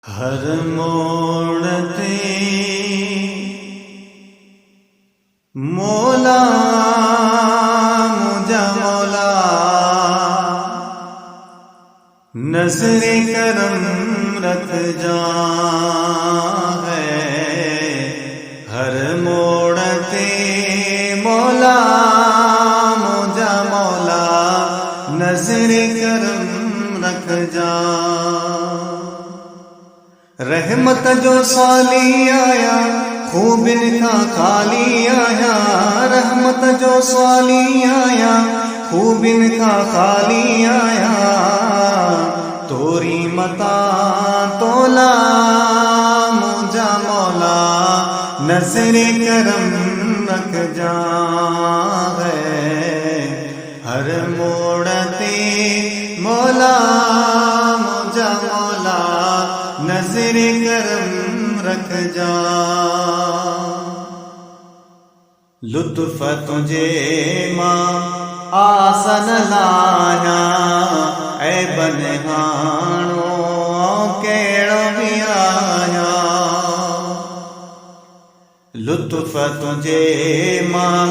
हर मोड़ ते मौला मुझा मौला नज़रे करम रख जा है। हर मोड़ ते मौला मुझा मौला नज़रे करम रख जा। रहमत जो साली आया खूब इनका खाली आया। रहमत जो साली आया खूब इनका खाली आया। तोरी मता तोला मुझा मौला नज़रे करम रख जा है। हर मोड़ ते मौला मुझा मौला नज़रे करम रख जा। लुत्फ़ तुझे मां आसन लाया ऐ बनहाणो कहिड़ो बि आया। लुत्फ़ तुझे मां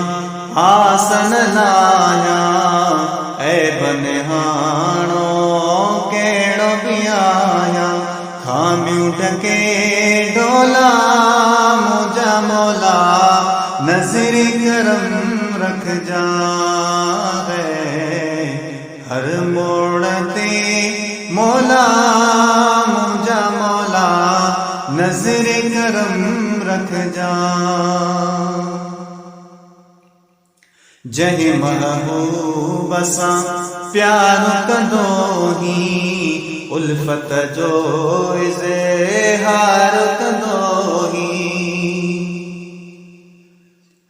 आसन लाया ऐ बनहाणो कहिड़ो बि आया। खामियूं ढके डोला मुझा मौला नज़रे करम रख जा है। हर मोड़ ते मौला मुझा मौला नज़रे करम रख जा। जंहिं महबूब सां प्यार कंदो ही उल्फत जो इज़हार कंदो ही।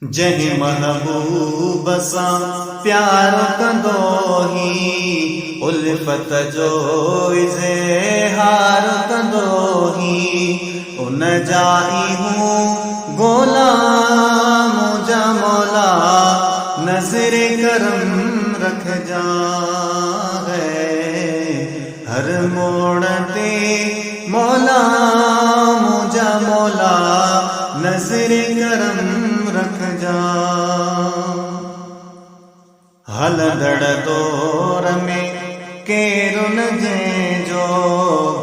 जंहिं महबूब सां प्यार कंदो ही उल्फत जो इज़हार कंदो ही। उन जा ई हूँ गोला मुझा मौला नज़रे करम रख जा है। हर मोड़ ते मौला मुझा मौला नज़रे करम रख जा। हलंदड़ दौर में केरु न जंहिंजो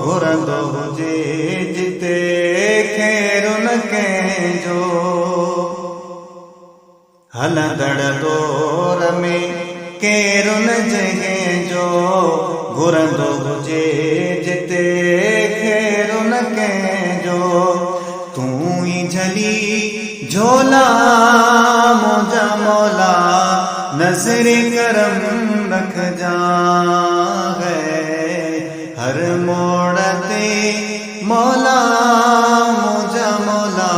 घुरंदो हुजे जिते खैरु न कंहिंजो। हलंदड़ दौर में केरु न जंहिंजो घुरंदो हुजे जिते खैरु न कंहिंजो। तूं ई झली झोला मुझा मौला नज़रे करम रख जा है। हर मोड़ ते मौला मुझा मौला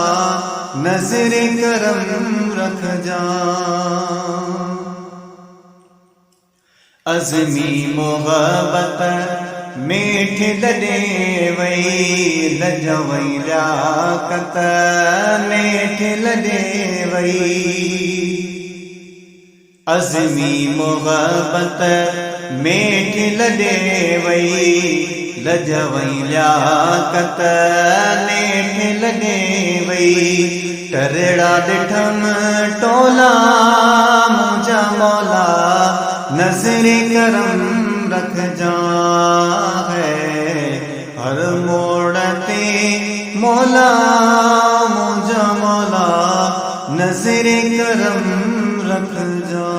नज़रे करम रख जा। अज़मी मोहब्बत मेठ लॾे वई लजवई लियाकत नेठ लॾे वई। अज़मी मोहब्बत मेठ लॾे वई लजवई लियाकत नेठ लॾे वई। टरड़ा ॾिठम टोला मुझा मौला नज़रे करम रख जा है। हर मोड़ ते मौला मुझा मौला नज़रे करम रख जा।